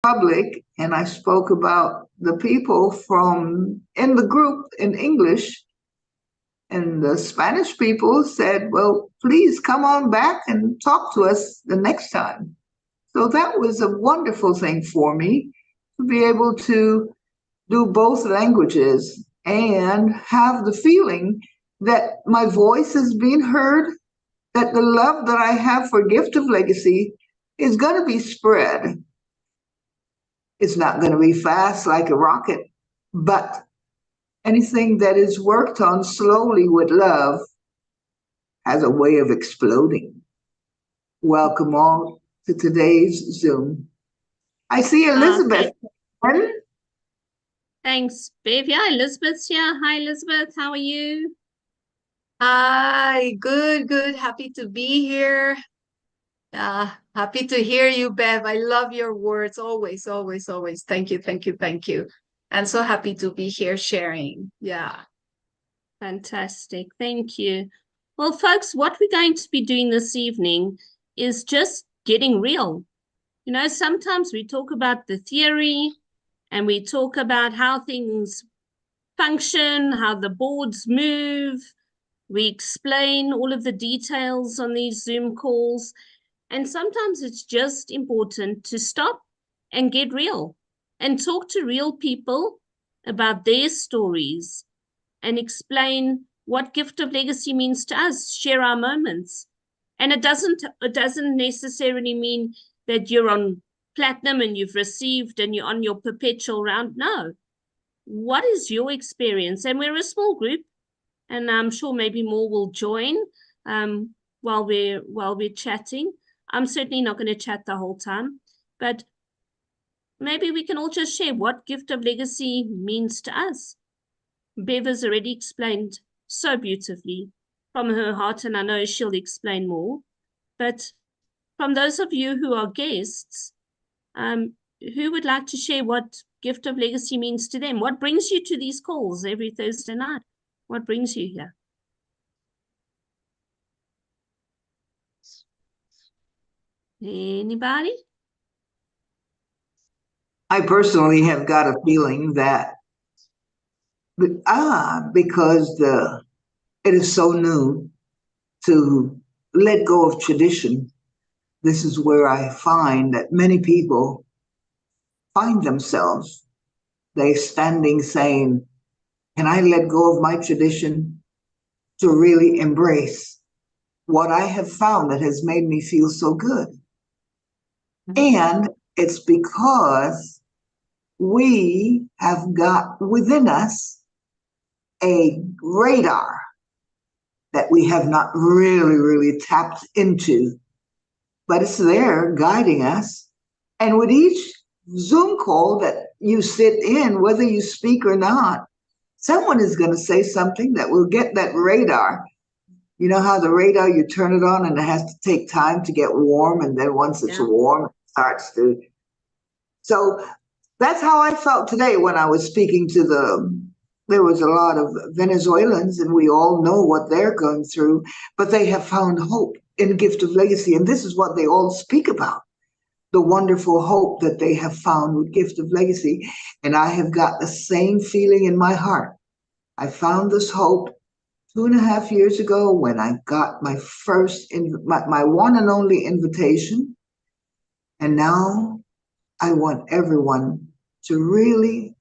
public and I spoke about the people from in the group in English, and the Spanish people said, well, please come on back and talk to us the next time. So that was a wonderful thing for me to be able to do both languages and have the feeling that my voice is being heard, that the love that I have for Gift of Legacy is going to be spread. It's not going to be fast like a rocket, but anything that is worked on slowly with love has a way of exploding. Welcome all to today's Zoom. I see Elizabeth. Thanks, Bev. Yeah, Elizabeth's here. Hi, Elizabeth. How are you? Hi, good. Happy to be here. Happy to hear you, Bev. I love your words. Always. Thank you. And so happy to be here sharing. Yeah. Fantastic. Thank you. Well, folks, what we're going to be doing this evening is just getting real. You know, sometimes we talk about the theory and we talk about how things function, how the boards move. We explain all of the details on these Zoom calls. And sometimes it's just important to stop and get real and talk to real people about their stories and explain what Gift of Legacy means to us, share our moments. And it doesn't necessarily mean that you're on platinum and you've received and you're on your perpetual round. No. What is your experience? And we're a small group, and I'm sure maybe more will join while we're chatting. I'm certainly not going to chat the whole time, but maybe we can all just share what Gift of Legacy means to us. Bev has already explained so beautifully from her heart, and I know she'll explain more. But from those of you who are guests, who would like to share what Gift of Legacy means to them? What brings you to these calls every Thursday night? What brings you here? Anybody? I personally have got a feeling that because it is so new to let go of tradition. This is where I find that many people find themselves. They're standing saying, can I let go of my tradition to really embrace what I have found that has made me feel so good? And it's because we have got within us a radar that we have not really tapped into, but it's there guiding us. And with each Zoom call that you sit in, whether you speak or not, someone is going to say something that will get that radar. You know how the radar, you turn it on and it has to take time to get warm, and then once it's warm, it starts to. So that's how I felt today when I was speaking to there was a lot of Venezuelans, and we all know what they're going through, but they have found hope in Gift of Legacy. And this is what they all speak about, the wonderful hope that they have found with Gift of Legacy. And I have got the same feeling in my heart. I found this hope 2.5 years ago when I got my first, my one and only invitation. And now I want everyone to really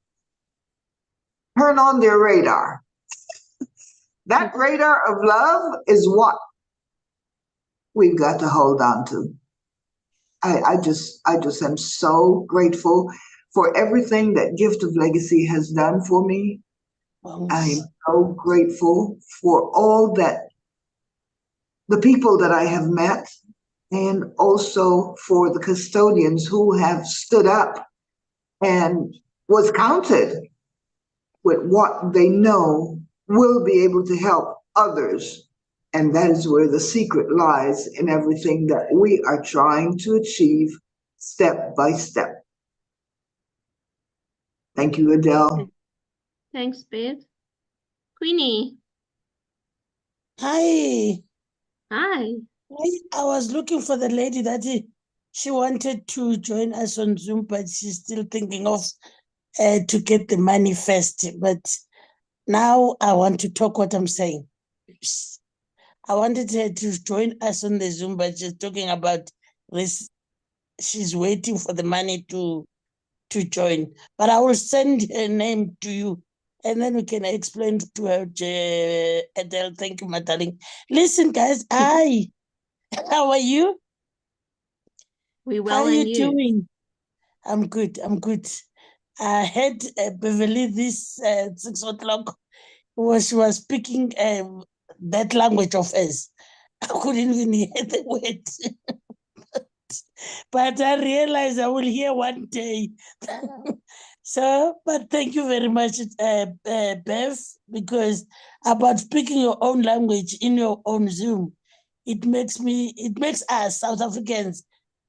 turn on their radar. That radar of love is what we've got to hold on to. I just am so grateful for everything that Gift of Legacy has done for me. I am so grateful for all that the people that I have met, and also for the custodians who have stood up and was counted with what they know will be able to help others. And that is where the secret lies in everything that we are trying to achieve step by step. Thank you, Adele. Thanks, Bev. Queenie. Hi. Hi. I was looking for the lady that She wanted to join us on Zoom, but she's still thinking of to get the money first. But now I want to talk what I'm saying. I wanted her to join us on the Zoom, but she's talking about this. She's waiting for the money to join. But I will send her name to you, and then we can explain to her. Adele, thank you, my darling. Listen, guys, hi. How are you? We How well are you and you. doing? I'm good. I'm good. I heard Beverly this 6 o'clock she was speaking that language of hers. I couldn't even hear the word. But I realized I will hear one day. So, but thank you very much, Bev, because about speaking your own language in your own Zoom, it makes us South Africans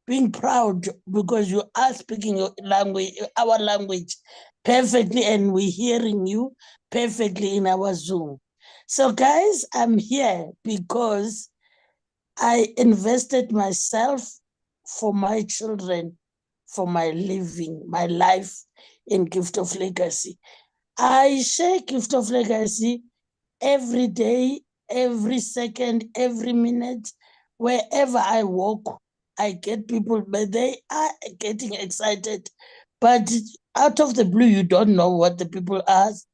being proud because you are speaking your language, our language perfectly, and we're hearing you perfectly in our Zoom. So, guys, I'm here because I invested myself for my children, for my living, my life in Gift of Legacy. I share Gift of Legacy every day, every second, every minute. Wherever I walk, I get people, but they are getting excited. But out of the blue, you don't know what the people ask,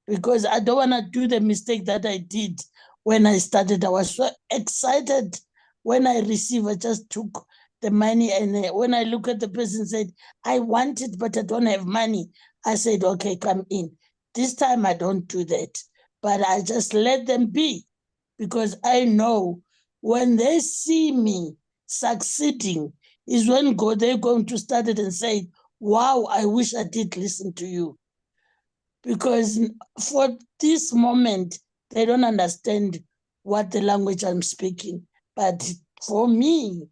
because I don't want to do the mistake that I did when I started. I was so excited when I received. I just took the money, and when I look at the person, said, I want it, but I don't have money. I said, okay, come in. This time I don't do that, but I just let them be, because I know when they see me succeeding is when they're going to start it and say, wow, I wish I did listen to you. Because for this moment, they don't understand what the language I'm speaking. But for me,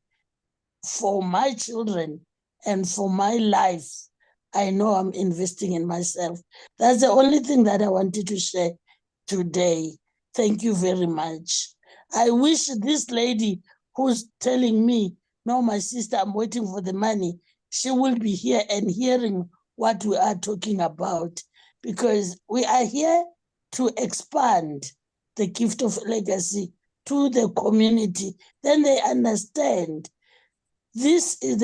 for my children, and for my life, I know I'm investing in myself. That's the only thing that I wanted to share today. Thank you very much. I wish this lady who's telling me, no, my sister, I'm waiting for the money, she will be here and hearing what we are talking about, because we are here to expand the Gift of Legacy to the community. Then they understand this is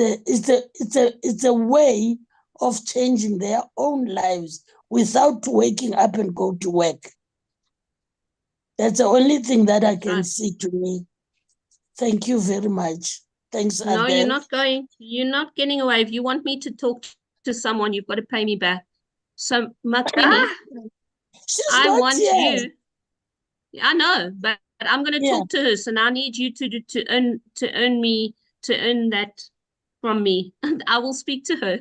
a way of changing their own lives without waking up and go to work. That's the only thing that I can see to me. Thank you very much. Thanks, No, Adele. you're not going. You're not getting away. If you want me to talk to someone, you've got to pay me back. So, Makwini, She's I not want here. you. I know, but I'm going to Yeah. talk to her. So now I need you to earn that from me. I will speak to her,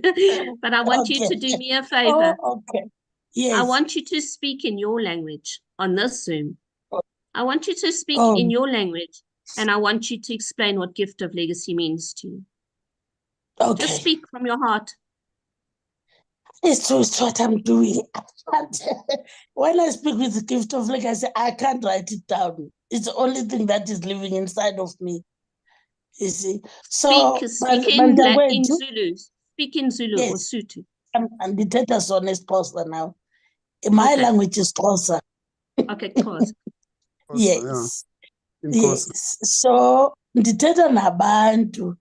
but I want you to do me a favor. Oh, okay. Yes. I want you to speak in your language on this Zoom. I want you to speak in your language, and I want you to explain what Gift of Legacy means to you. Okay. Just speak from your heart. It's what I'm doing. When I speak with the Gift of Legacy, I can't write it down. It's the only thing that is living inside of me. You see, so speak in Zulu. Speak in Zulu or Sotho. And the Teta's honest Xhosa now. My language is Xhosa. Okay, Xhosa. Yes. Yes. So ndithetha nabantu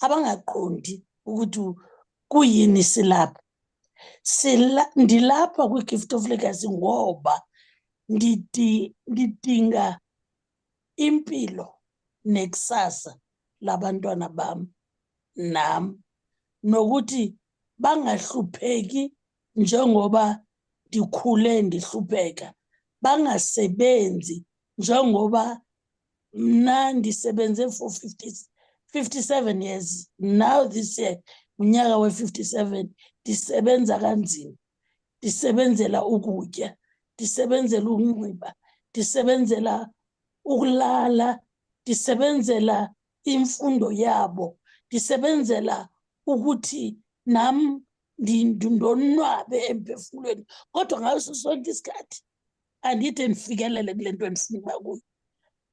abangaqondi ukuthi kuyini silapha. Ndilapha kwi-Gift of Legacy ngoba ndidinga impilo nekusasa labantwana bam nam, nokuthi bangahlupheki njengoba ndikhule ndihlupheka, bangasebenzi njengoba mna ndisebenze for 57 years. Now this year unyaka we-57, ndisebenza kanzima, ndisebenzela ukutya, ndisebenzela ukunxiba, ndisebenzela ukulala, ndisebenzela imfundo yabo, ndisebenzela ukuthi nam ndonwabe emphefumulweni. Kodwa ngaso sonke isikhathi andide ndifikelele kule nto endifuna uba kuyo.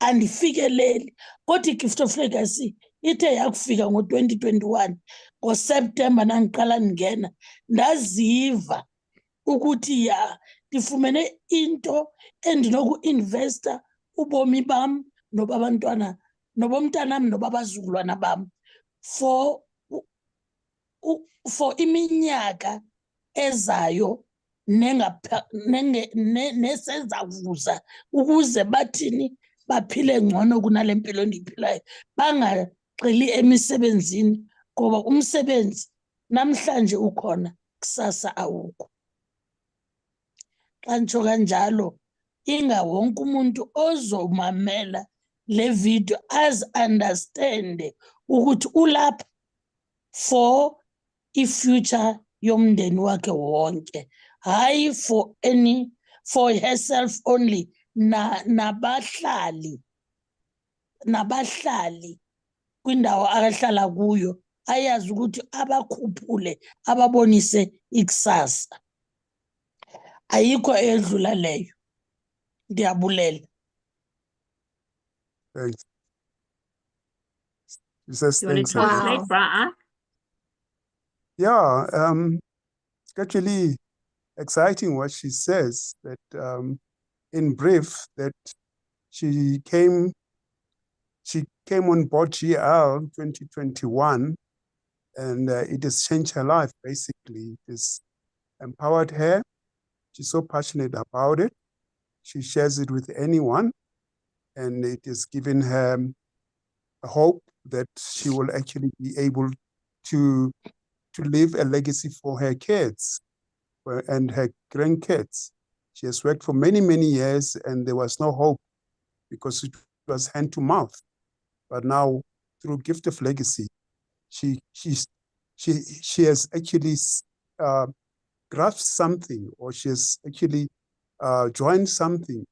andifikeleli. Kodwa i-gift of legacy ithe yakufika ngo-2021 ngoSeptemba nangiqala ndingena ndaziva ukuthi ya ndifumene into endinoku-investa ubomi bam nobomntanam nobabazukulwana bam for iminyaka ezayo nesezakuza ukuze bathini baphile ngcono kunale mpilo endiyiphilayo, bangagxili emisebenzini ngoba umsebenzi namhlanje ukhona kusasa awukho. Xa nditsho kanjalo ingawonke umuntu ozomamela le video understande ukuthi ulapha for i-future yomndeni wakhe wonke, hayi for herself only. Nabahlali kwindawo ahlala kuyo ayazi ukuthi abakhuphule ababonise ikusasa. Ayikho edlula leyo. Ndiyabulela. Thanks. You want to Thanks. translate, Bra'a? Yeah, it's actually exciting what she says, that in brief, that she came on board GL 2021, and it has changed her life, basically. It has empowered her. She's so passionate about it. She shares it with anyone, and it has given her a hope that she will actually be able to leave a legacy for her kids and her grandkids. She has worked for many, many years, and there was no hope because it was hand to mouth. But now, through Gift of Legacy, she has actually grasped something, or she has actually joined something,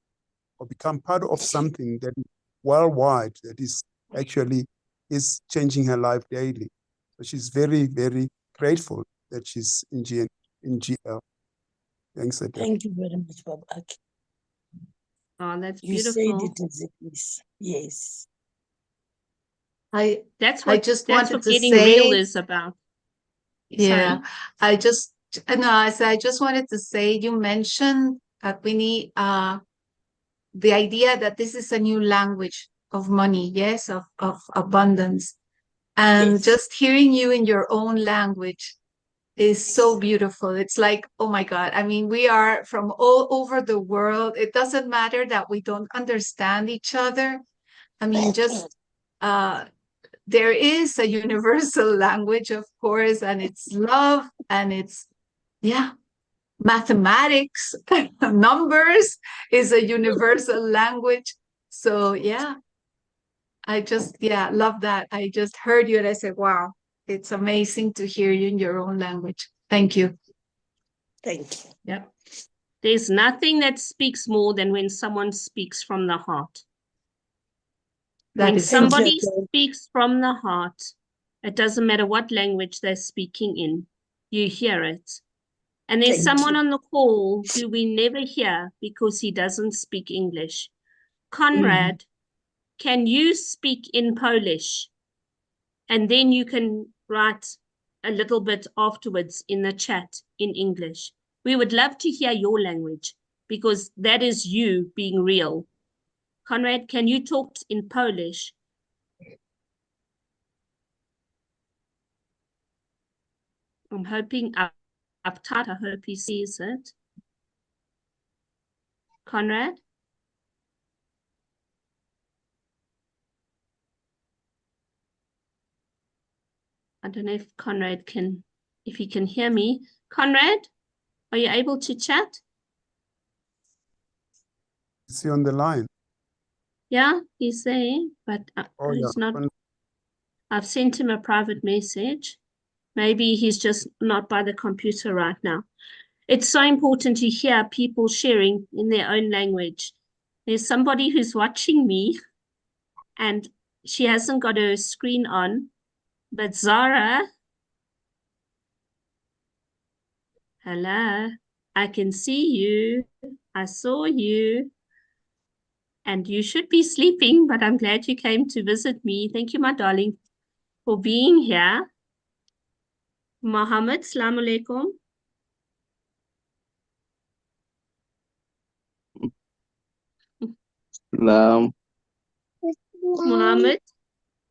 or become part of something that is worldwide, that is actually is changing her life daily. So she's very, very grateful that she's in GL. Thanks, Adele. Thank you very much, Babaki. Oh, that's You said beautiful. it as it is. Yes. That's I what just that's wanted what to getting real say, is about. yeah, Sorry. I just wanted to say, you mentioned, Queenie, the idea that this is a new language of money, yes, of abundance. And Yes. just hearing you in your own language is so beautiful. It's like, oh my God. I mean, we are from all over the world. It doesn't matter that we don't understand each other. I mean, just there is a universal language, of course, and it's love, and it's, yeah, mathematics, numbers is a universal language. So yeah, I just, yeah, love that. I just heard you and I said, wow, it's amazing to hear you in your own language. Thank you. Thank you. Yep. There's nothing that speaks more than when someone speaks from the heart. That When is so somebody true. speaks from the heart, it doesn't matter what language they're speaking in, you hear it. And there's Thank someone you. on the call who we never hear because he doesn't speak English. Conrad, can you speak in Polish? And then you can write a little bit afterwards in the chat in English. We would love to hear your language because that is you being real. Conrad, can you talk in Polish? I'm hoping up tight. I hope he sees it. Conrad? I don't know if Conrad can, if he can hear me. Conrad, are you able to chat? Is he on the line? Yeah, he's there, but Oh, he's yeah. not. I've sent him a private message. Maybe he's just not by the computer right now. It's so important to hear people sharing in their own language. There's somebody who's watching me and she hasn't got her screen on, but Zara, hello, I can see you. I saw you. and you should be sleeping, but I'm glad you came to visit me. Thank you, my darling, for being here. Mohammed, Assalamu alaikum. Um, Mohammed,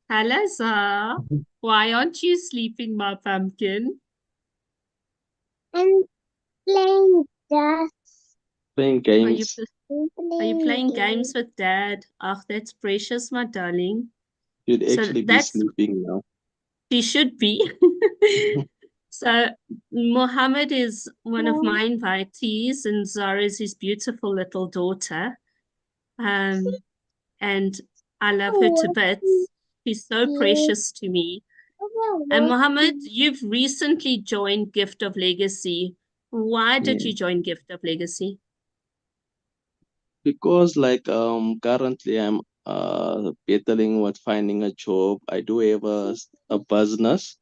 hello, sir. Why aren't you sleeping, my pumpkin? I'm playing that. playing Are you games. playing games with Dad? Oh, that's precious, my darling. You'd So actually be that's sleeping now. she should be. So Mohammed is one of my invitees, and Zara is his beautiful little daughter. And I love her to bits. She's so precious to me. And Mohammed, you've recently joined Gift of Legacy. Why did Yeah. you join Gift of Legacy? Because currently I'm battling with finding a job. I do have a business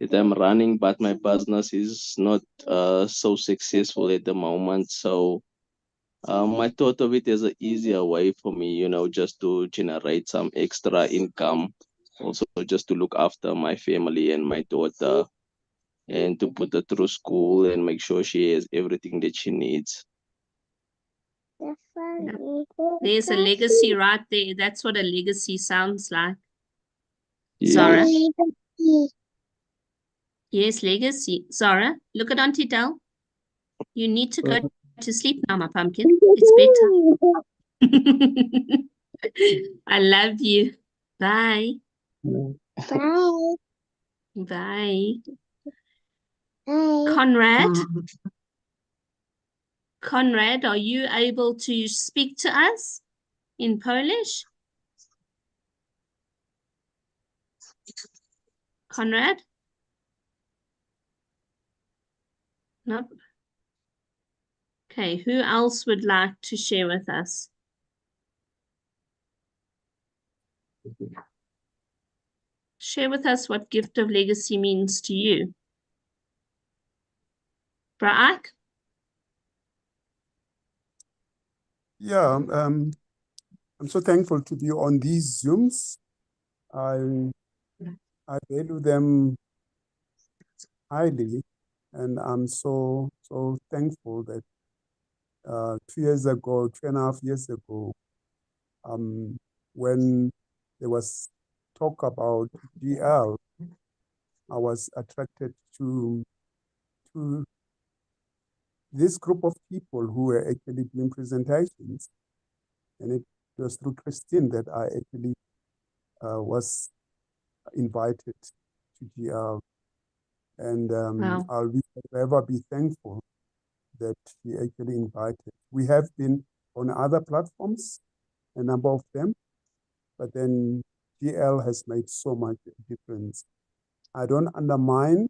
that I'm running, but my business is not so successful at the moment. So I thought of it as an easier way for me, just to generate some extra income. Also, just to look after my family and my daughter, and to put her through school and make sure she has everything that she needs. There's a legacy right there. That's what a legacy sounds like. Yes. Zara? Yes, legacy. Zara, look at Auntie Del. You need to go to sleep now, my pumpkin. It's bedtime. I love you. Bye. Bye. Bye. Bye. Conrad, are you able to speak to us in Polish? Conrad? Nope. Okay, who else would like to share with us? Share with us what Gift of Legacy means to you. Braak? Yeah, I'm so thankful to be on these Zooms. I value them highly, and I'm so thankful that 2 years ago, 2.5 years ago, when there was talk about GL, I was attracted to this group of people who were actually doing presentations, and it was through Christine that I actually was invited to GL, and Wow. I'll forever be thankful that he actually invited. We have been on other platforms, a number of them, but then GL has made so much difference. I don't undermine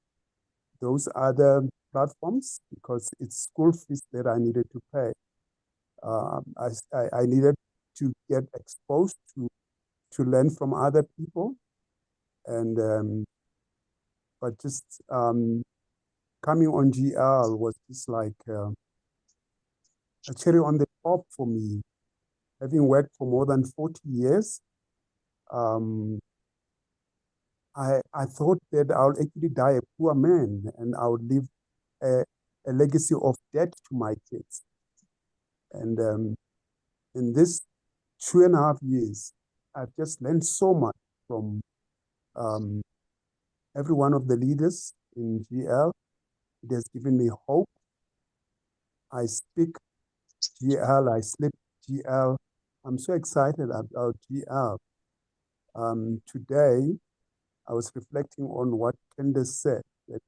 those other platforms because it's school fees that I needed to pay. I needed to get exposed to learn from other people, and but just coming on GL was just like a cherry on the top for me. Having worked for more than 40 years, I thought that I'll actually die a poor man and I would leave a legacy of debt to my kids. And in this 2.5 years, I've just learned so much from every one of the leaders in GL. It has given me hope. I speak GL, I sleep GL. I'm so excited about GL. Today, I was reflecting on what Candace said, that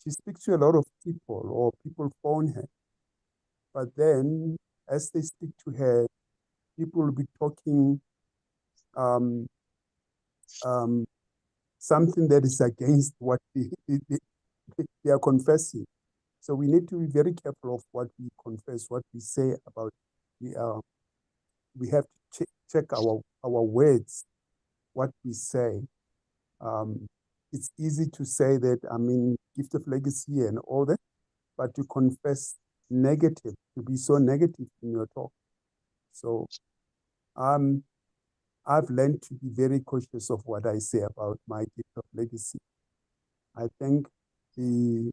she speaks to a lot of people or people phone her. But then as they speak to her, people will be talking something that is against what they are confessing. So we need to be very careful of what we confess, what we say about GL. We have to check our words, what we say. It's easy to say that, gift of legacy and all that, but to confess negative, to be so negative in your talk. So I've learned to be very cautious of what I say about my gift of legacy. I think the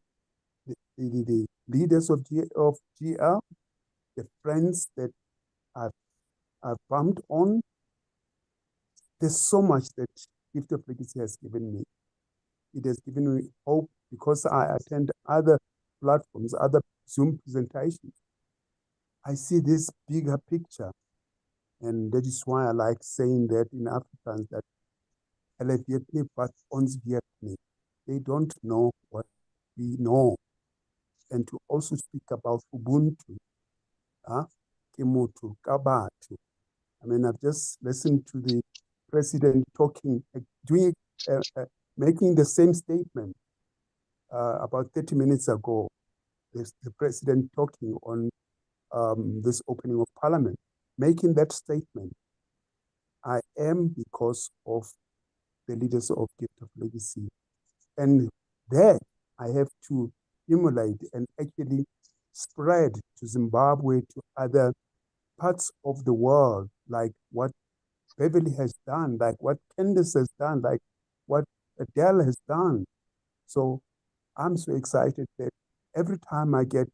leaders of GL, the friends that I've bumped on, there's so much that gift of legacy has given me. It has given me hope because I attend other platforms, other Zoom presentations. I see this bigger picture. And that is why I like saying that in Afrikaans that hulle weet nie wat ons weet nie. They don't know what we know. And to also speak about Ubuntu, Kimutu, Kabatu. I mean, I've just listened to the president talking, making the same statement about 30 minutes ago. The president talking on this opening of parliament, making that statement. I am because of the leaders of Gift of Legacy. And that I have to emulate and actually spread to Zimbabwe, to other parts of the world, like what Beverly has done, like what Candace has done, like what Adele has done. So I'm so excited that every time I get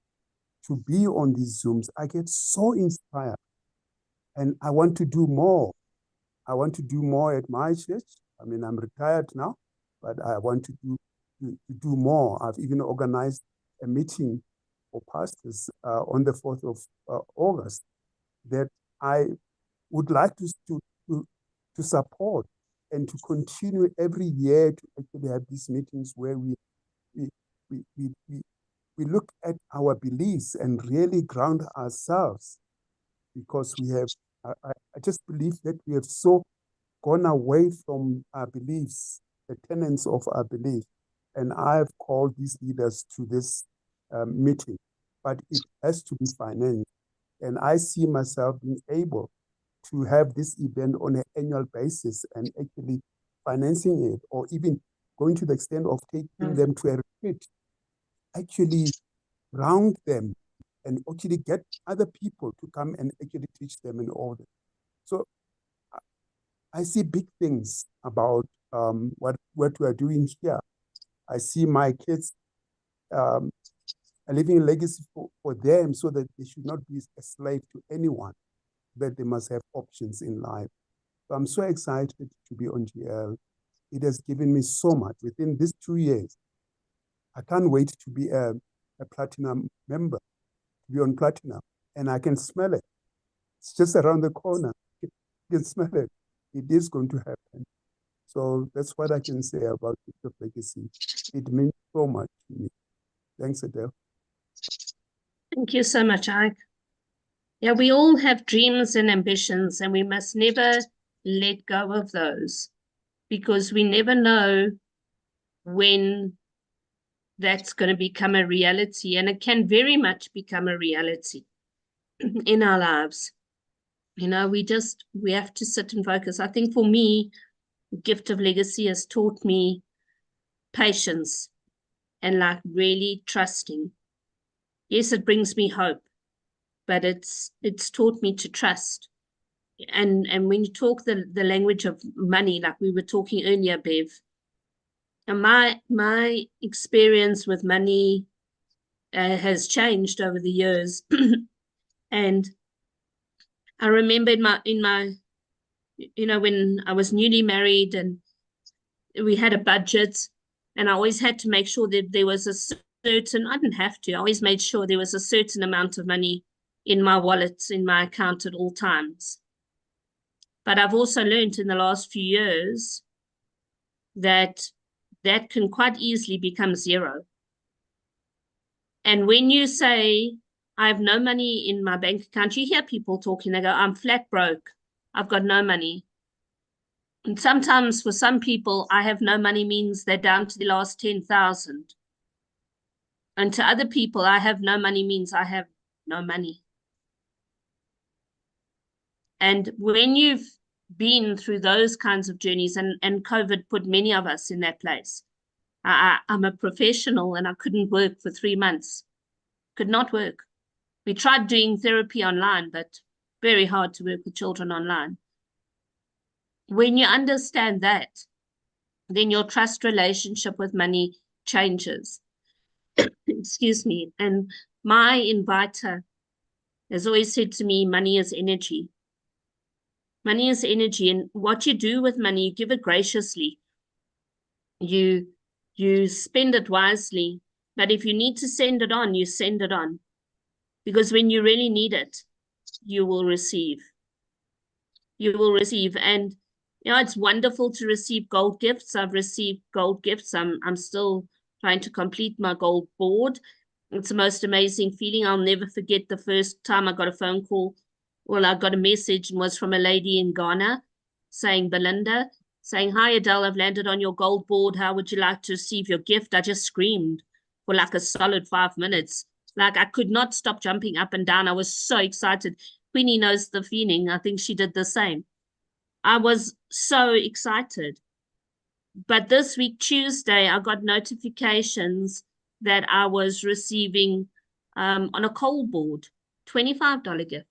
to be on these Zooms, I get so inspired. And I want to do more. I want to do more at my church. I mean, I'm retired now, but I want to do more. I've even organized a meeting for pastors on the 4th of August that I would like to support and to continue every year to actually have these meetings where we look at our beliefs and really ground ourselves, because we have, I just believe that we have so gone away from our beliefs, the tenets of our belief. And I've called these leaders to this meeting, but it has to be financed. And I see myself being able to have this event on an annual basis and actually financing it, or even going to the extent of taking them to a retreat, actually ground them and actually get other people to come and actually teach them and all that. So I see big things about what we are doing here. I see my kids leaving a legacy for them, so that they should not be a slave to anyone, that they must have options in life. So I'm so excited to be on GL. It has given me so much within these 2 years. I can't wait to be a platinum member, to be on platinum, and I can smell it. It's just around the corner. You can smell it. It is going to happen. So that's what I can say about Gift of Legacy. It means so much to me. Thanks, Adele. Thank you so much, Ike. Yeah, we all have dreams and ambitions, and we must never let go of those, because we never know when that's going to become a reality, and it can very much become a reality in our lives. You know, we have to sit and focus. I think for me, Gift of Legacy has taught me patience and like really trusting. Yes, it brings me hope, but it's taught me to trust. And when you talk the language of money, like we were talking earlier, Bev, and my experience with money has changed over the years. And I remember in my you know, when I was newly married and we had a budget, and I always had to make sure that there was a certain, I didn't have to, I always made sure there was a certain amount of money in my wallet, in my account at all times. But I've also learned in the last few years that that can quite easily become zero. And when you say, I have no money in my bank account, you hear people talking, they go, I'm flat broke, I've got no money. And sometimes for some people, I have no money means they're down to the last 10,000. And to other people, I have no money means I have no money. And when you've been through those kinds of journeys, and COVID put many of us in that place. I'm a professional and I couldn't work for 3 months. Could not work. We tried doing therapy online, but very hard to work with children online. When you understand that, then your trust relationship with money changes. Excuse me. And my inviter has always said to me, money is energy. Money is energy, and what you do with money, you give it graciously. You spend it wisely, but if you need to send it on, you send it on. Because when you really need it, you will receive. You will receive. And it's wonderful to receive gold gifts. I've received gold gifts. I'm still trying to complete my gold board. It's the most amazing feeling. I'll never forget the first time I got a phone call. Well, I got a message, and was from a lady in Ghana saying, Belinda, saying, hi, Adele, I've landed on your gold board. How would you like to receive your gift? I just screamed for like a solid 5 minutes. Like I could not stop jumping up and down. I was so excited. Queenie knows the feeling. I think she did the same. I was so excited. But this week, Tuesday, I got notifications that I was receiving on a cold board, $25 gift.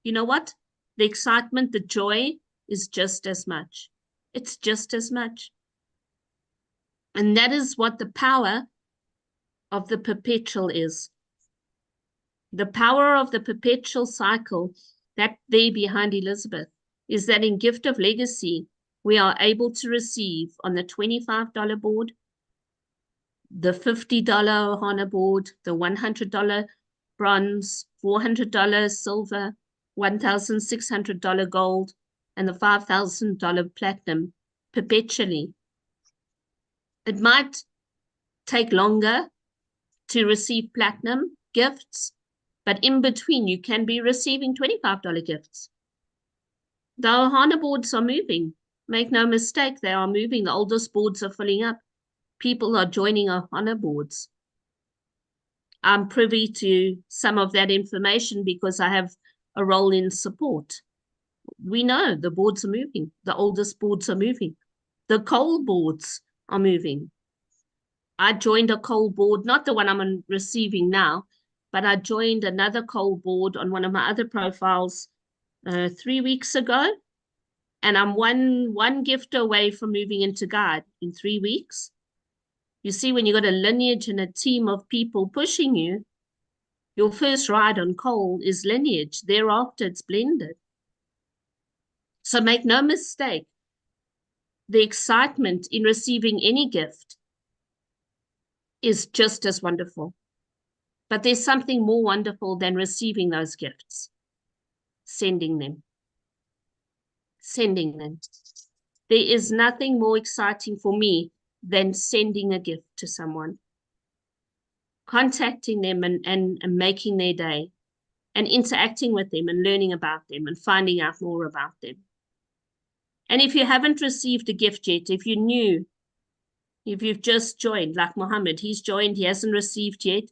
You know what? The excitement, the joy is just as much. It's just as much. And that is what the power of the perpetual is. The power of the perpetual cycle, that there behind Elizabeth, is that in Gift of Legacy, we are able to receive on the $25 board, the $50 Ohana board, the $100 bronze, $400 silver, $1,600 gold, and the $5,000 platinum perpetually. It might take longer to receive platinum gifts, but in between you can be receiving $25 gifts. The Ohana boards are moving. Make no mistake, they are moving. The oldest boards are filling up. People are joining Ohana boards. I'm privy to some of that information because I have a role in support. We know the boards are moving. The oldest boards are moving. The coal boards are moving. I joined a coal board, not the one I'm receiving now, but I joined another coal board on one of my other profiles 3 weeks ago. And I'm one gift away from moving into guide in 3 weeks. You see, when you got a lineage and a team of people pushing you, your first ride on coal is lineage. Thereafter, it's blended. So make no mistake, the excitement in receiving any gift is just as wonderful. But there's something more wonderful than receiving those gifts. Sending them. Sending them. There is nothing more exciting for me than sending a gift to someone. Contacting them and making their day. And interacting with them and learning about them and finding out more about them. And if you haven't received a gift yet, if you're new, if you've just joined, like Mohammed, he's joined, he hasn't received yet,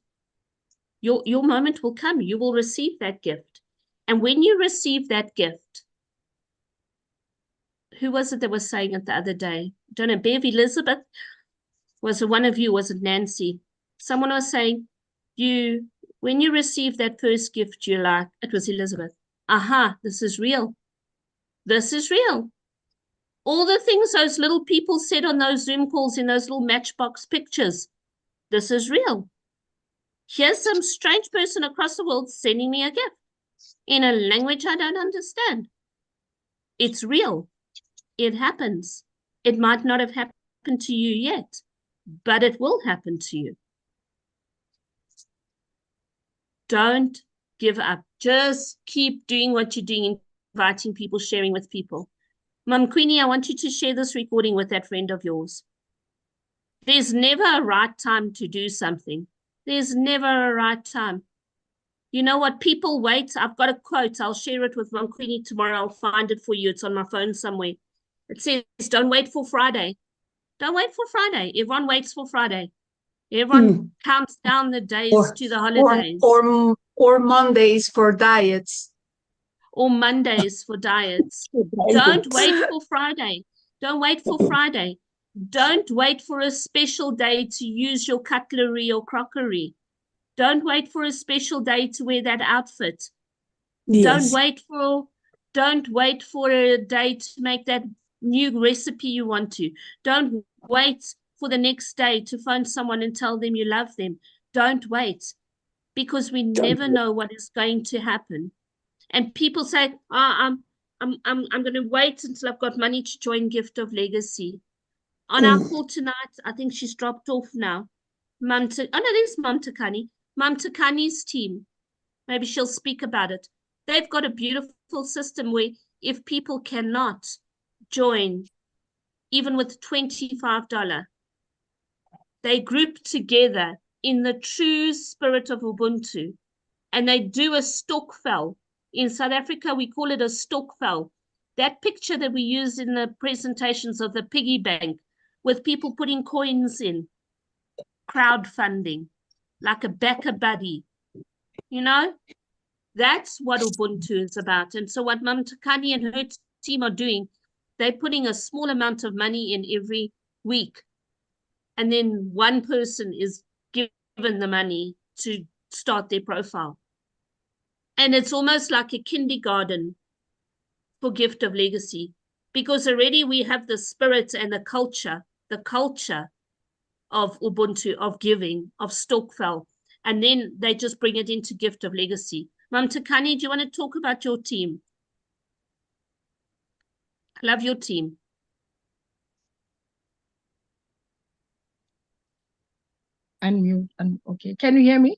your moment will come. You will receive that gift. And when you receive that gift, who was it that was saying it the other day? I don't know, Bev, Elizabeth? Was it one of you? Was it Nancy? Someone was saying, when you receive that first gift, you're like, it was Elizabeth. Aha, this is real. This is real. All the things those little people said on those Zoom calls in those little matchbox pictures, this is real. Here's some strange person across the world sending me a gift in a language I don't understand. It's real. It happens. It might not have happened to you yet, but it will happen to you. Don't give up. Just keep doing what you're doing, inviting people, sharing with people. Mum Queenie, I want you to share this recording with that friend of yours. There's never a right time to do something. There's never a right time. You know what? People wait. I've got a quote. I'll share it with Mum Queenie tomorrow. I'll find it for you. It's on my phone somewhere. It says, don't wait for Friday. Don't wait for Friday. Everyone waits for Friday. Everyone counts down the days to the holidays. Or Mondays for diets. Or Mondays for diets. Don't wait for Friday. Don't wait for Friday. Don't wait for a special day to use your cutlery or crockery. Don't wait for a special day to wear that outfit. Don't Yes. wait for a day to make that new recipe you want to. Don't wait for the next day to phone someone and tell them you love them. Don't wait, because we Don't never know what is going to happen. And people say, I'm going to wait until I've got money to join Gift of Legacy. On our call tonight, I think she's dropped off now. Oh no, there's Mum Takani. Mum Takani's team. Maybe she'll speak about it. They've got a beautiful system where if people cannot join, even with $25, they group together in the true spirit of Ubuntu, and they do a stokvel. In South Africa, we call it a stokvel. That picture that we use in the presentations of the piggy bank, with people putting coins in, crowdfunding, like a backer buddy, you know? That's what Ubuntu is about. And so what Mam Takani and her team are doing, they're putting a small amount of money in every week. And then one person is given the money to start their profile. And it's almost like a kindergarten for Gift of Legacy, because already we have the spirit and the culture of Ubuntu, of giving, of stokvel. And then they just bring it into Gift of Legacy. Mam Takani, do you want to talk about your team? I love your team. Unmute. Okay. Can you hear me?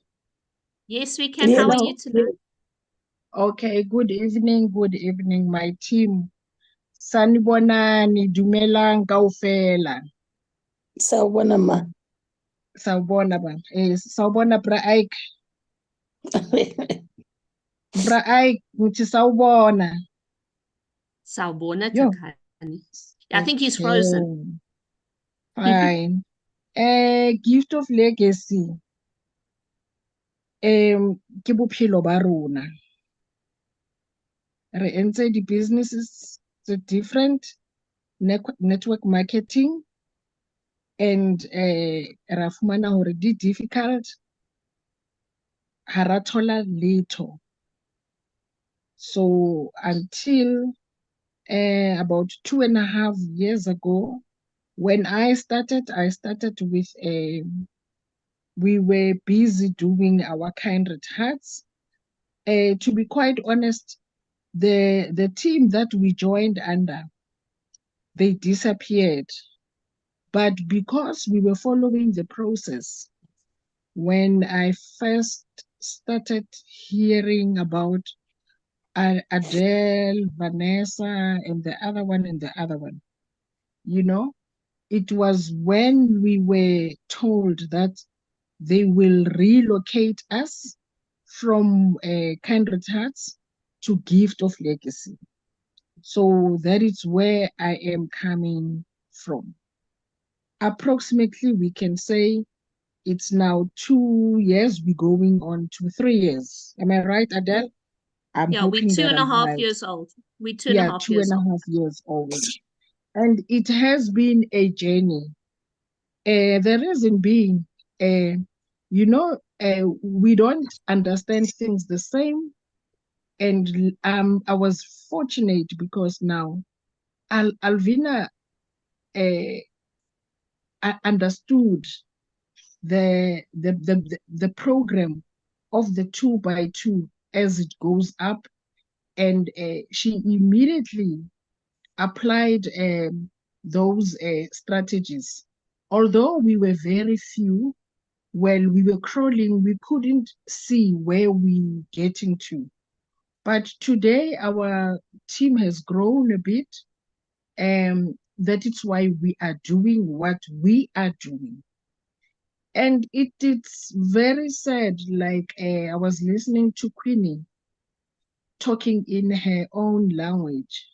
Yes, we can. How are Hello. you tonight? Okay. Good evening. Good evening, my team. Sanibonani, dumelang kaofela. Sawubona ma. Sawubona ba. Sawubona bra Ike. Bra Ike, ngithi sawubona. Sawubona Yo. Takani. I think he's frozen. Fine. Gift of Legacy. Ke bophelo ba rona. Re entse di businesses the different network marketing, and ra fumana hore di difficult, ha ra thola letho. So until about 2.5 years ago, when I started with we were busy doing our kindred hearts. To be quite honest, the team that we joined under, they disappeared. But because we were following the process, when I first started hearing about Adele, Vanessa, and the other one, you know, it was when we were told that they will relocate us from Kindred Hearts to Gift of Legacy. So that is where I am coming from. Approximately, we can say it's now 2 years, we're going on to 3 years. Am I right, Adele? I'm Yeah, we're hoping two that and a I'm half right. years old. We're two and a Yeah, half two years and a old. half years old. And it has been a journey. The reason being, we don't understand things the same. And I was fortunate because now Alvina understood the program of the 2x2 as it goes up, and she immediately applied those strategies. Although we were very few, when we were crawling, we couldn't see where we were getting to. But today, our team has grown a bit. That is why we are doing what we are doing. And it's very sad, like I was listening to Queenie talking in her own language,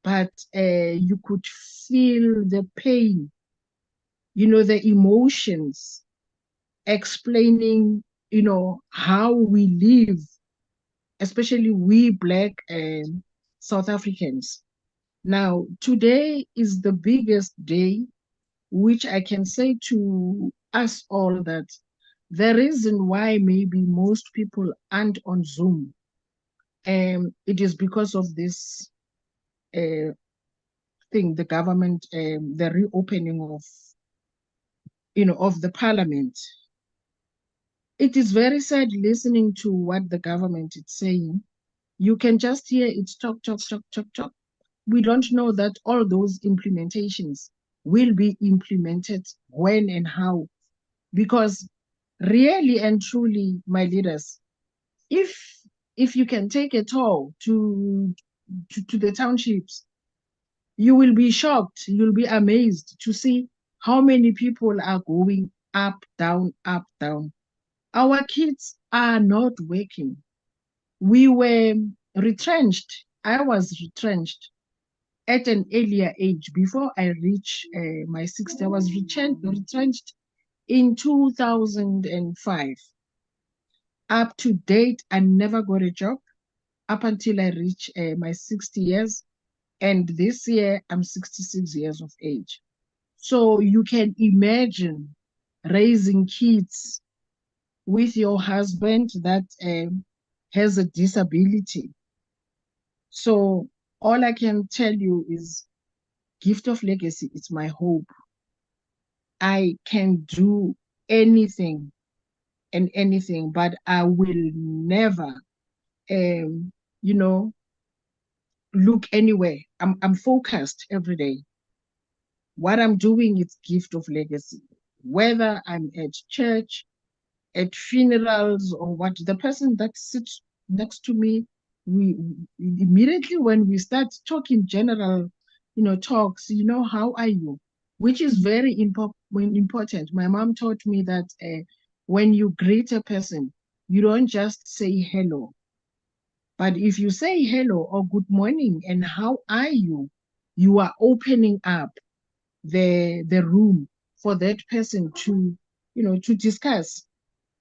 but you could feel the pain, the emotions, explaining, how we live, especially we Black South Africans. Now, today is the biggest day, which I can say to us all that the reason why maybe most people aren't on Zoom it is because of this thing, the government, the reopening of, of the parliament. It is very sad listening to what the government is saying. You can just hear it talk, talk, talk, talk, talk. We don't know that all those implementations will be implemented when and how. Because really and truly, my leaders, if you can take a tour to the townships, you will be shocked, you'll be amazed to see how many people are going up, down, up, down. Our kids are not working. We were retrenched. I was retrenched at an earlier age. Before I reached my 60s, I was retrenched in 2005. Up to date, I never got a job up until I reached my 60 years. And this year, I'm 66 years of age. So you can imagine raising kids with your husband that has a disability. So all I can tell you is gift of legacy is my hope. I can do anything and anything, but I will never, um, you know, look anywhere. I'm focused every day. What I'm doing is gift of legacy. Whether I'm at church, at funerals, or what, the person that sits next to me, we immediately when we start talking general, talks, how are you? Which is very important. My mom taught me that when you greet a person, you don't just say hello. But if you say hello or good morning and how are you, you are opening up the room for that person to, to discuss,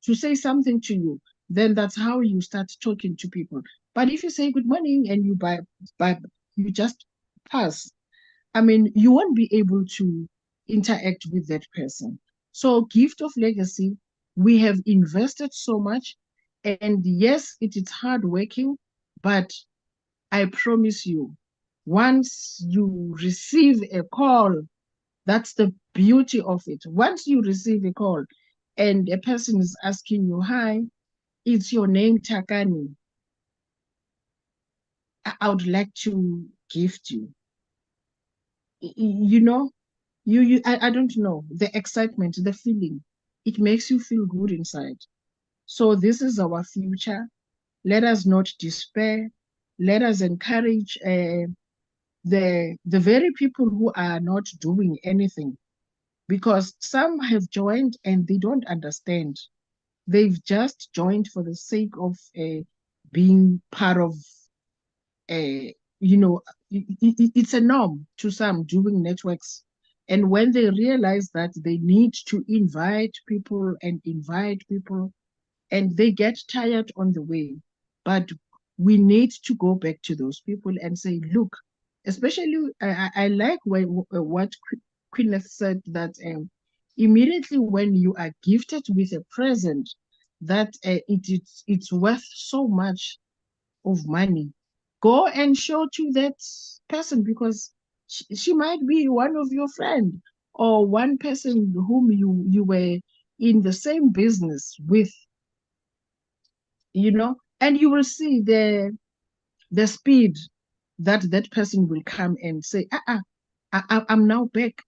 to say something to you. Then that's how you start talking to people. But if you say good morning and you just pass, I mean, you won't be able to interact with that person. So, gift of legacy, we have invested so much, and yes, it is hard working, but I promise you, once you receive a call, that's the beauty of it. Once you receive a call and a person is asking you, hi, is your name Takani? I would like to gift you. You know, I don't know, the excitement, the feeling, it makes you feel good inside. So this is our future. Let us not despair. Let us encourage the very people who are not doing anything, because some have joined and they don't understand. They've just joined for the sake of being part of, it's a norm to some doing networks. And when they realize that they need to invite people, and they get tired on the way. But we need to go back to those people and say, look, especially, I like what Queen said, that immediately when you are gifted with a present, that it's worth so much of money, go and show to that person, because she might be one of your friend, or one person whom you were in the same business with, and you will see the speed that that person will come and say, I'm now back.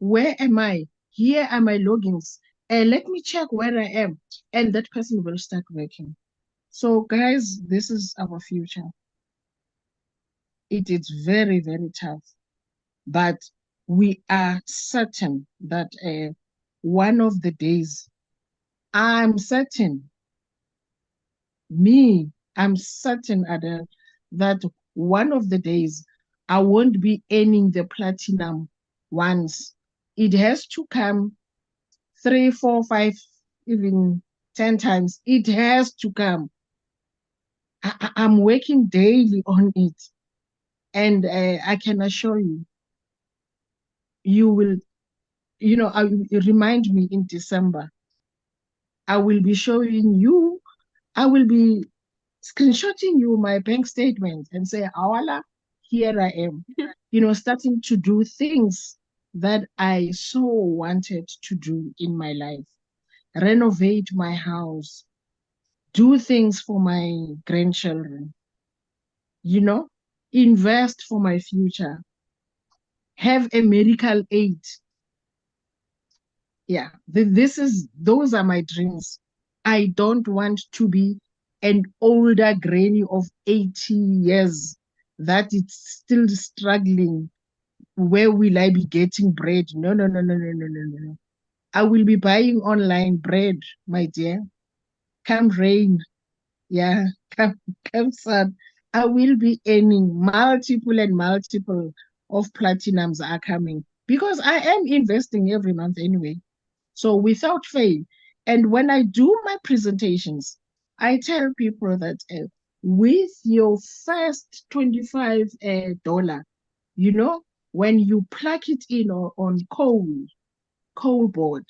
Where am I? Here are my logins. Let me check where I am. And that person will start working. So, guys, this is our future. It is very, very tough. But we are certain that one of the days, I'm certain, I'm certain, Adele, that one of the days I won't be earning the platinum once. It has to come 3, 4, 5, even 10 times. It has to come. I'm working daily on it. And I can assure you, you will, remind me in December. I will be showing you, I will be screenshotting you my bank statement and say, Awala, here I am. Starting to do things that I so wanted to do in my life. Renovate my house, do things for my grandchildren, invest for my future, have a medical aid. Yeah, those are my dreams. I don't want to be an older granny of 80 years that is still struggling. Where will I be getting bread? No, no, no, no, no, no, no, no. I will be buying online bread, my dear. Come rain, yeah, come sun. I will be earning multiple of platinums are coming because I am investing every month anyway. So without fail. And when I do my presentations, I tell people that with your first $25, when you plug it in on coal board,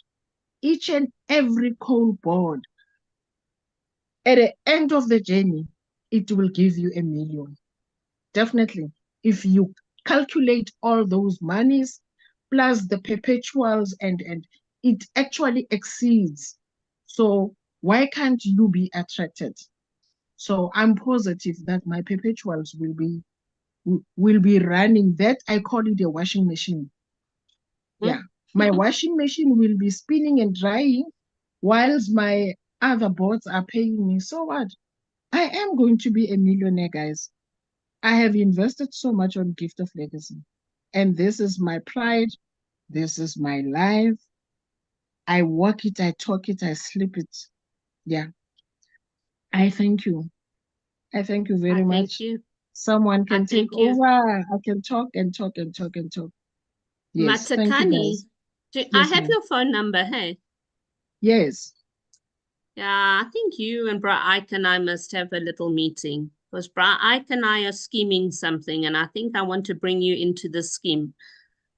each and every coal board, at the end of the journey, it will give you $1 million. Definitely. If you calculate all those monies plus the perpetuals and it actually exceeds. So why can't you be attracted? So I'm positive that my perpetuals will be running that. I call it a washing machine. Yeah. My washing machine will be spinning and drying whilst my other boards are paying me. So what? I am going to be a millionaire, guys. I have invested so much on Gift of Legacy. And this is my pride. This is my life. I walk it, I talk it, I sleep it. Yeah. I thank you. I thank you very Thank much. you. Someone can take thank you. over. I can talk and talk and talk and talk. Yes. Thank you, Matakani, guys. I Yes, have ma'am. your phone number, hey? Yes. Yeah, I think you and Bra Ike and I must have a little meeting because Bra Ike and I are scheming something, and I think I want to bring you into the scheme.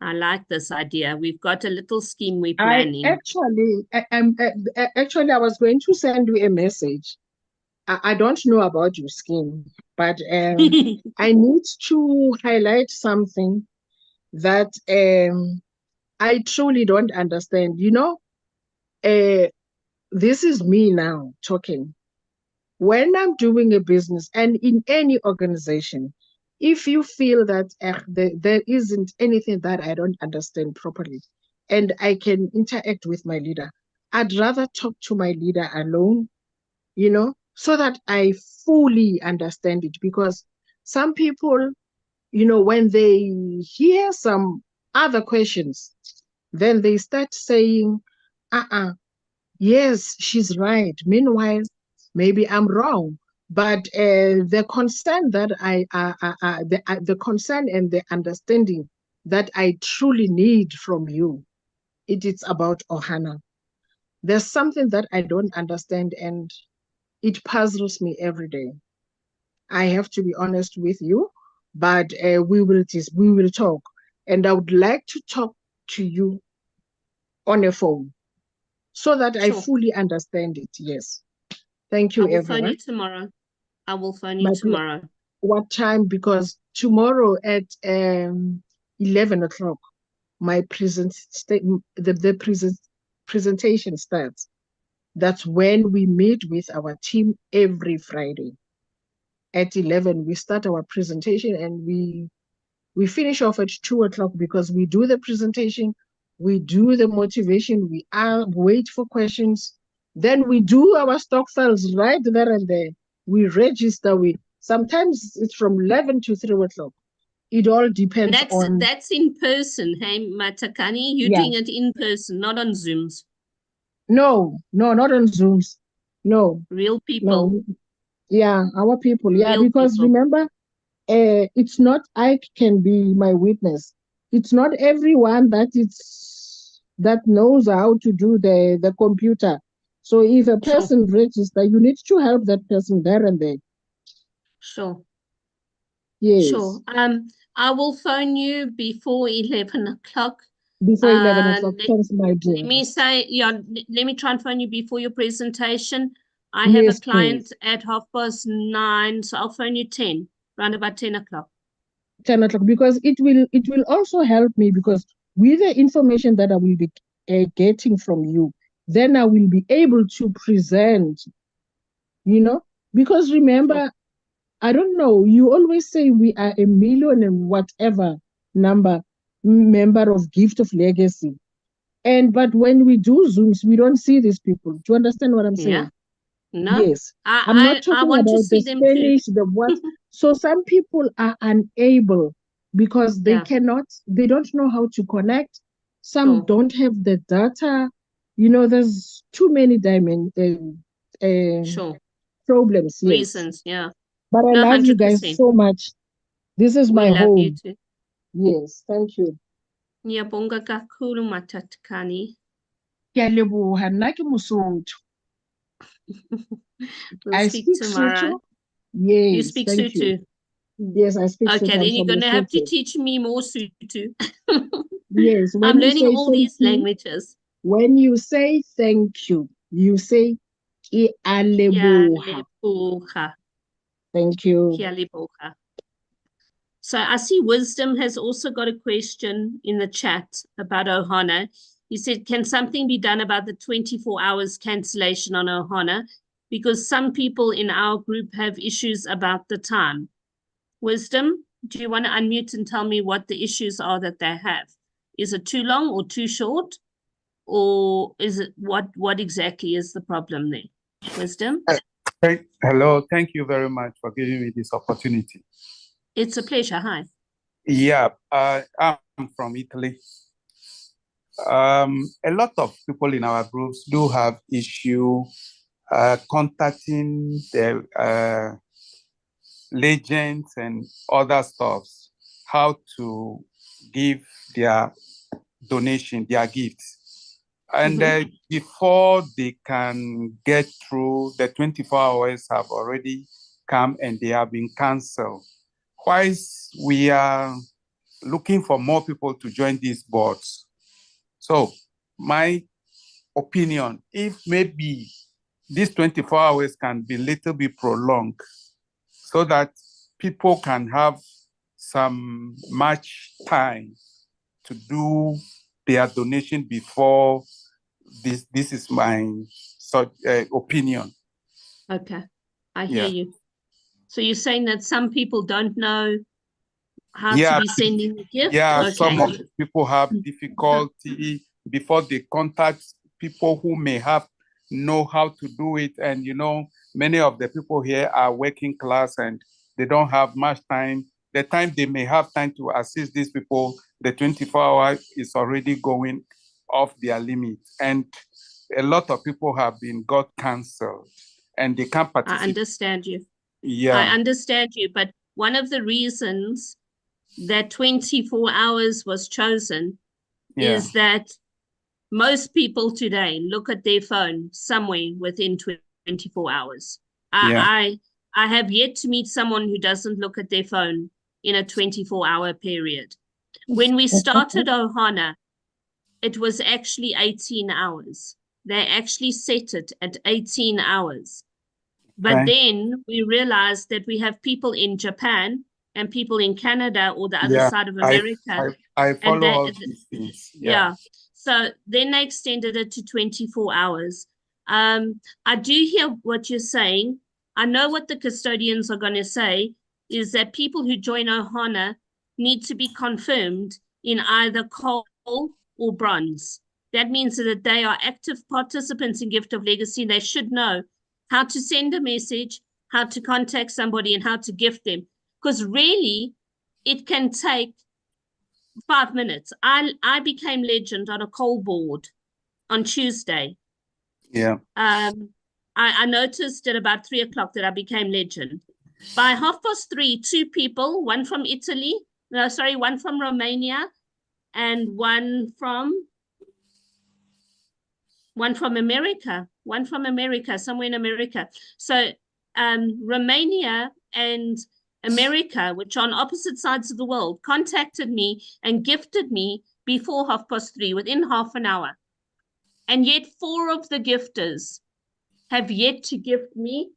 I like this idea. We've got a little scheme we're planning. Actually, I was going to send you a message. I don't know about your scheme, but I need to highlight something that I truly don't understand. This is me now talking. When I'm doing a business and in any organization, if you feel that there isn't anything that I don't understand properly and I can interact with my leader, I'd rather talk to my leader alone, so that I fully understand it. Because some people, when they hear some other questions, then they start saying, yes, she's right. Meanwhile, maybe I'm wrong. But the concern that the concern and the understanding that I truly need from you, it is about Ohana. There's something that I don't understand, and it puzzles me every day. I have to be honest with you, but we will talk, and I would like to talk to you on a phone so that I Sure. fully understand it. Yes. Thank you, I will phone everyone. you tomorrow. I will phone you tomorrow. What time? Because tomorrow at 11 o'clock, my presentation starts. That's when we meet with our team every Friday. At 11, we start our presentation and we finish off at 2 o'clock because we do the presentation, we do the motivation, we wait for questions, then we do our stock files right there and there. We register. Sometimes it's from 11 to 3 o'clock. It all depends on. That's in person, hey, Matakani? You're doing it in person, not on Zooms. No, not on Zooms. No. Real people. No. Yeah, our people. Yeah, Real because people. remember, it's not I can be my witness. It's not everyone that knows how to do the computer. So if a person registers, you need to help that person there and there. Sure. Yes. Sure. I will phone you before 11 o'clock. Before 11 o'clock. Thanks, my dear. Let me say, let me try and phone you before your presentation. I have a Yes, client please. at 9:30, so I'll phone you 10, around about 10 o'clock. 10 o'clock, because it will also help me, because with the information that I will be getting from you, then I will be able to present, because remember, I don't know, you always say we are a million and whatever member of Gift of Legacy. But when we do Zooms, we don't see these people. Do you understand what I'm saying? Yeah. No, Yes. I'm not I talking want to about the see them too. Spanish, the what. So some people are unable because they Yeah. cannot, they don't know how to connect. Some Sure. don't have the data. There's too many Sure. problems, yes. Reasons, yeah. But I No, love you guys 100%. so much. This is We my love you home. too. Yes, thank you. Ngiyabonga kakhulu Matatkani. Ke a leboha, nna ke Mosotho. We'll I speak speak tomorrow. Sotho. Yes, You speak thank you. Sotho? Yes, I speak Okay, Sotho. I'm then you're from going to have to Lesotho. teach me more Sotho. Yes, I'm when you learning say all thank these you, languages. when you say thank you say ke a leboha. Ngiyaleboga. Thank you. Ngiyaleboga. So I see Wisdom has also got a question in the chat about Ohana. He said, can something be done about the 24 hours cancellation on Ohana? Because some people in our group have issues about the time. Wisdom, do you want to unmute and tell me what the issues are that they have? Is it too long or too short? Or is it what exactly is the problem there? Wisdom? Hello, thank you very much for giving me this opportunity. It's a pleasure. Hi. Yeah, I'm from Italy. A lot of people in our groups do have issue contacting the legends and other stuffs, how to give their donation, their gifts. And before they can get through, the 24 hours have already come and they have been canceled. Whilst we are looking for more people to join these boards. So my opinion, if maybe these 24 hours can be a little bit prolonged so that people can have some much time to do their donation before this is my opinion. Okay, I hear you. So you're saying that some people don't know how to be sending the gift? Yeah, okay. Some of the people have difficulty before they contact people who may know how to do it. And many of the people here are working class and they don't have much time. The time they may have time to assist these people, the 24 hours is already going off their limit. And a lot of people have got canceled and they can't participate. I understand you. Yeah. I understand you. But one of the reasons that 24 hours was chosen is that most people today look at their phone somewhere within 24 hours. I have yet to meet someone who doesn't look at their phone in a 24-hour period. When we started Ohana, it was actually 18 hours. They actually set it at 18 hours. But then we realized that we have people in Japan and people in Canada or the other side of America. I follow all these things. Yeah. So then they extended it to 24 hours. I do hear what you're saying. I know what the custodians are going to say is that people who join Ohana need to be confirmed in either coal or bronze. That means that they are active participants in Gift of Legacy. They should know how to send a message, how to contact somebody, and how to gift them. Because really, it can take 5 minutes. I became legend on a coal board on Tuesday. Yeah. I noticed at about 3 o'clock that I became legend. By 3:30, 2 people, one from Italy, one from Romania, and one from America, somewhere in America. So Romania and America, which are on opposite sides of the world, contacted me and gifted me before 3:30, within half an hour. And yet 4 of the gifters have yet to gift me.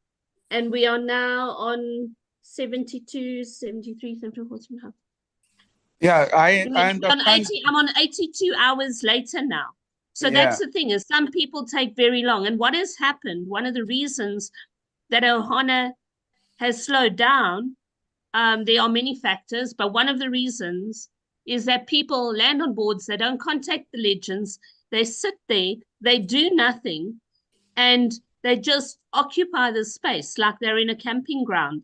And we are now on 72, 73, 74, 75. Yeah, I I'm on understand. 80, I'm on 82 hours later now. So Yeah. that's the thing, is some people take very long. And what has happened, one of the reasons that Ohana has slowed down, there are many factors, but one of the reasons is that people land on boards, they don't contact the legends, they sit there, they do nothing, and they just occupy the space like they're in a camping ground.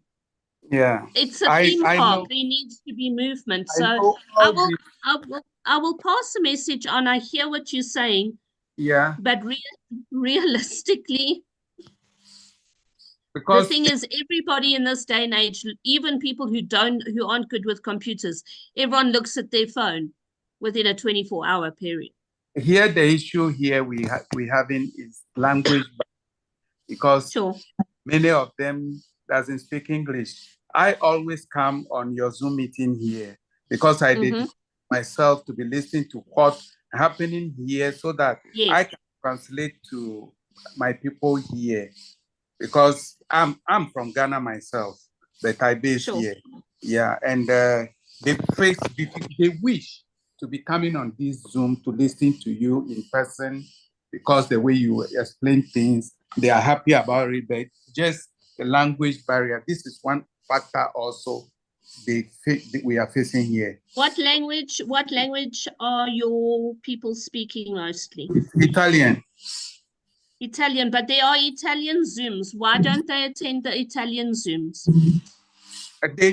Yeah. It's a I theme park. know. There needs to be movement. I So know I all will, the- I will pass the message on. I hear what you're saying, Yeah, but realistically, the because thing is, everybody in this day and age, even people who aren't good with computers, everyone looks at their phone within a 24-hour period. here the issue here we having is language, because Sure. many of them doesn't speak English. I always come on your Zoom meeting here because I did myself to be listening to what's happening here so that Yes. I can translate to my people here, because I'm from Ghana myself, but I base Sure. here. Yeah, and they wish to be coming on this Zoom to listen to you in person, because the way you explain things, they are happy about it, but just the language barrier. This is one factor also we are facing here. What language are your people speaking mostly? Italian. Italian, but there are Italian Zooms. Why don't they attend the Italian Zooms?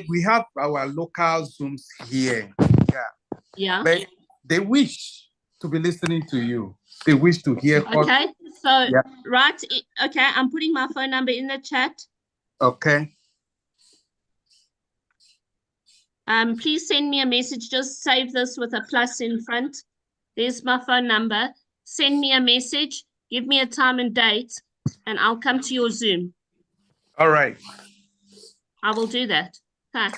We have our local Zooms here. Yeah. Yeah. But they wish to be listening to you. They wish to hear. Okay. So, Yeah. right. Okay. I'm putting my phone number in the chat. Okay. Please send me a message. Just save this with a plus in front. There's my phone number. Send me a message. Give me a time and date, and I'll come to your Zoom. All right. I will do that. Okay.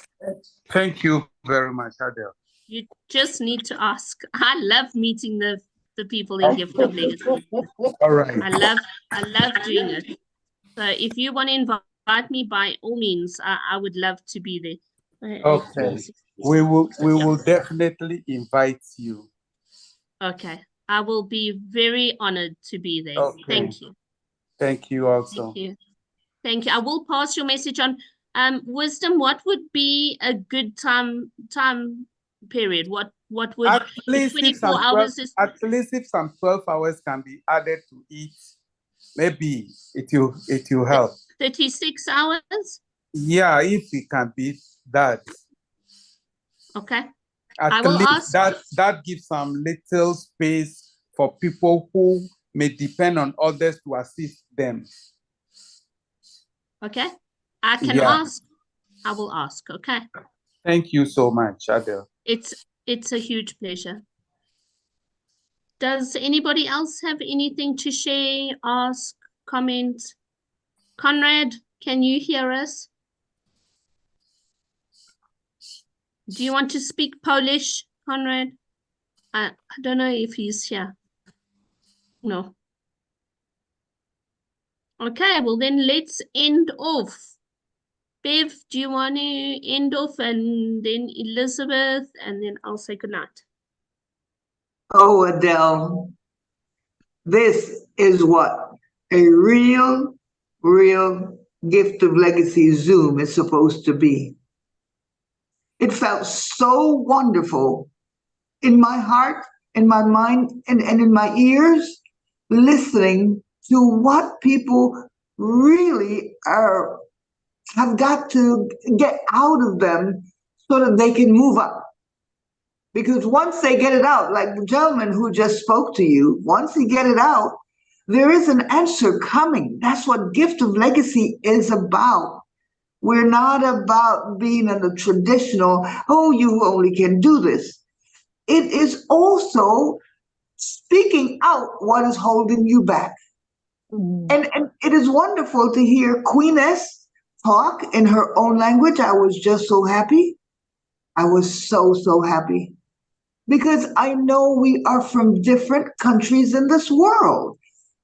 Thank you very much, Adele. You just need to ask. I love meeting the people in Gift of Legacy. All right. I love doing it. So if you want to invite me, by all means, I would love to be there. Okay. We will definitely invite you. Okay. I will be very honored to be there. Okay. Thank you. Thank you also. Thank you. Thank you. I will pass your message on. Wisdom, what would be a good time period? What would At least 24 hours is at least if some 12 hours can be added to it, maybe it will help. 36 hours? Yeah, if it can be that. Okay. At I will least ask. that gives some little space for people who may depend on others to assist them. Okay. I can ask. I will ask. Okay. Thank you so much, Adele. It's a huge pleasure. Does anybody else have anything to share, ask, comment? Conrad, can you hear us? Do you want to speak Polish, Conrad? I don't know if he's here. No. Okay, well then let's end off. Bev, do you want to end off, and then Elizabeth, and then I'll say goodnight. Oh, Adele, this is what a real Gift of Legacy Zoom is supposed to be. It felt so wonderful in my heart, in my mind, and in my ears, listening to what people really have got to get out of them so that they can move up. Because once they get it out, like the gentleman who just spoke to you, once he get it out, there is an answer coming. That's what Gift of Legacy is about. We're not about being in the traditional, oh, you only can do this. It is also speaking out what is holding you back. And it is wonderful to hear Queen S talk in her own language. I was just so happy. I was so happy. Because I know we are from different countries in this world.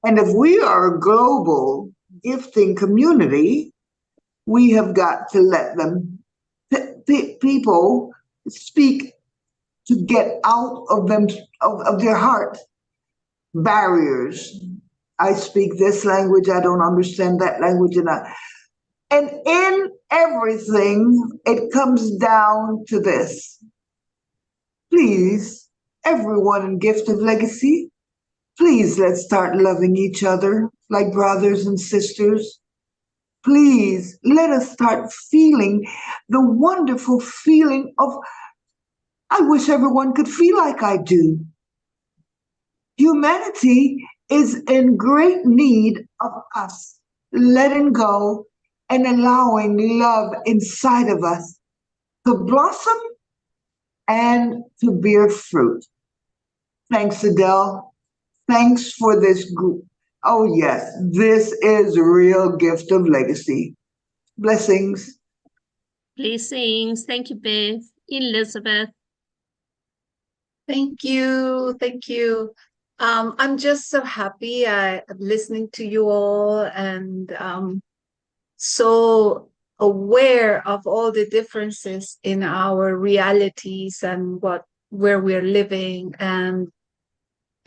And if we are global, gifting community, we have got to let them, people speak to get out of them, of their heart, barriers. I speak this language, I don't understand that language. And in everything, it comes down to this. Please, everyone in Gift of Legacy, please let's start loving each other like brothers and sisters. Please let us start feeling the wonderful feeling of, I wish everyone could feel like I do. Humanity is in great need of us letting go and allowing love inside of us to blossom and to bear fruit. Thanks, Adele. Thanks for this group. Oh, yes, this is a real Gift of Legacy. Blessings. Blessings. Thank you, Bev. Elizabeth. Thank you. Thank you. I'm just so happy listening to you all, and so aware of all the differences in our realities and where we're living, and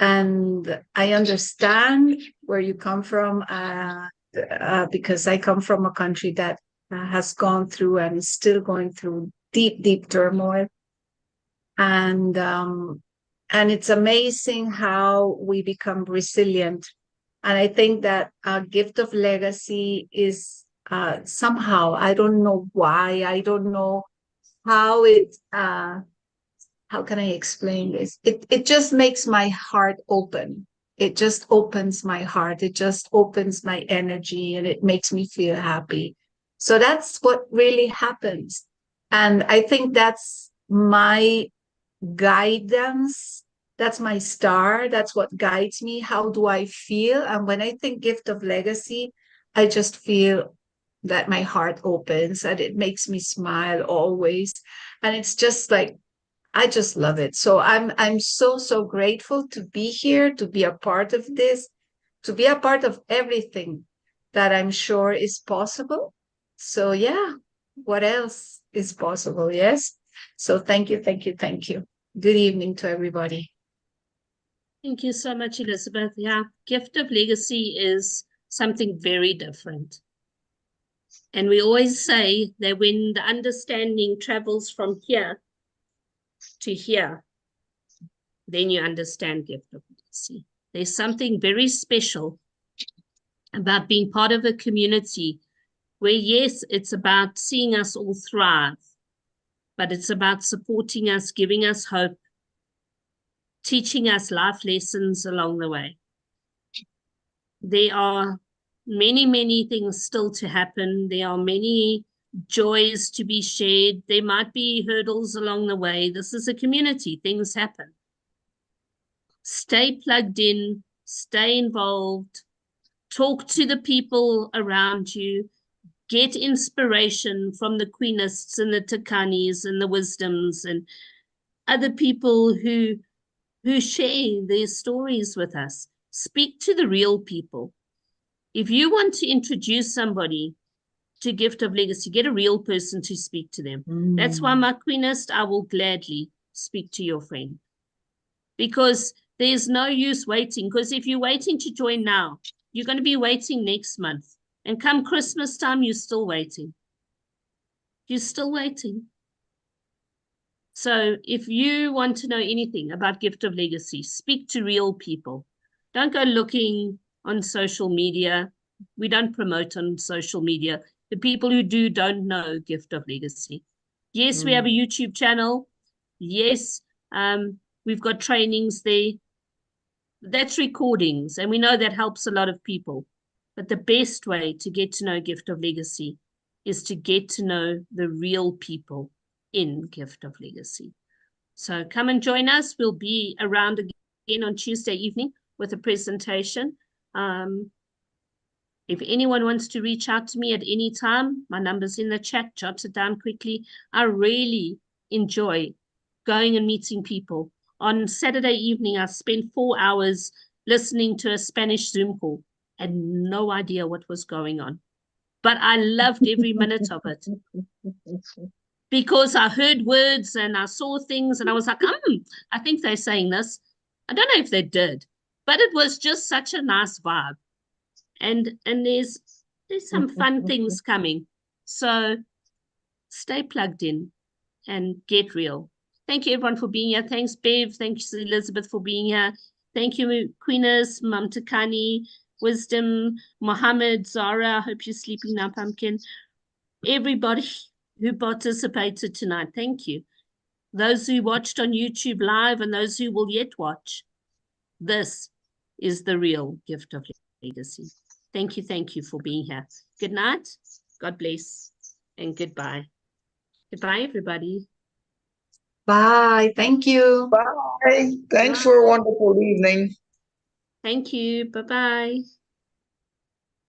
I understand where you come from, because I come from a country that has gone through and is still going through deep turmoil. And it's amazing how we become resilient. And I think that a Gift of Legacy is somehow, I don't know why, I don't know how it, how can I explain this? It just makes my heart open. It just opens my heart. It just opens my energy, and it makes me feel happy. So that's what really happens. And I think that's my guidance. That's my star. That's what guides me. How do I feel? And when I think Gift of Legacy, I just feel that my heart opens, and it makes me smile always. And it's just like, I just love it. So I'm so grateful to be here, to be a part of this, to be a part of everything that I'm sure is possible. So yeah, what else is possible? Yes. So thank you. Good evening to everybody. Thank you so much, Elizabeth. Yeah, Gift of Legacy is something very different. And we always say that when the understanding travels from here to here, then you understand Gift of Legacy. There's something very special about being part of a community where, yes, it's about seeing us all thrive, but it's about supporting us, giving us hope, teaching us life lessons along the way. There are many things still to happen. There are many joys to be shared. There might be hurdles along the way. This is a community. Things happen. Stay plugged in, stay involved, talk to the people around you, get inspiration from the Queenists and the Takanis and the Wisdoms and other people who share their stories with us. Speak to the real people. If you want to introduce somebody to Gift of Legacy, get a real person to speak to them. That's why my Queenist, I will gladly speak to your friend. Because there's no use waiting. Because if you're waiting to join now, you're going to be waiting next month. And come Christmas time, you're still waiting. You're still waiting. So if you want to know anything about Gift of Legacy, speak to real people. Don't go looking on social media. We don't promote on social media. The people who do don't know Gift of Legacy. Yes, we have a YouTube channel. Yes, we've got trainings there. That's recordings, and we know that helps a lot of people. But the best way to get to know Gift of Legacy is to get to know the real people in Gift of Legacy. So come and join us. We'll be around again on Tuesday evening with a presentation. If anyone wants to reach out to me at any time, my number's in the chat, jot it down quickly. I really enjoy going and meeting people. On Saturday evening, I spent 4 hours listening to a Spanish Zoom call. had no idea what was going on. But I loved every minute of it because I heard words and I saw things and I was like, I think they're saying this. I don't know if they did, but it was just such a nice vibe. And there's some fun things coming. So stay plugged in and get real. Thank you, everyone, for being here. Thanks, Bev. Thanks, Elizabeth, for being here. Thank you, Queeness, Mam Takani, Wisdom, Mohammed, Zara. I hope you're sleeping now, Pumpkin. Everybody who participated tonight, thank you. Those who watched on YouTube Live and those who will yet watch. This is the real gift of legacy. Thank you for being here. Good night, God bless, and goodbye. Goodbye, everybody. Bye. Thank you. Bye. Thanks for a wonderful evening. Thank you. Bye-bye.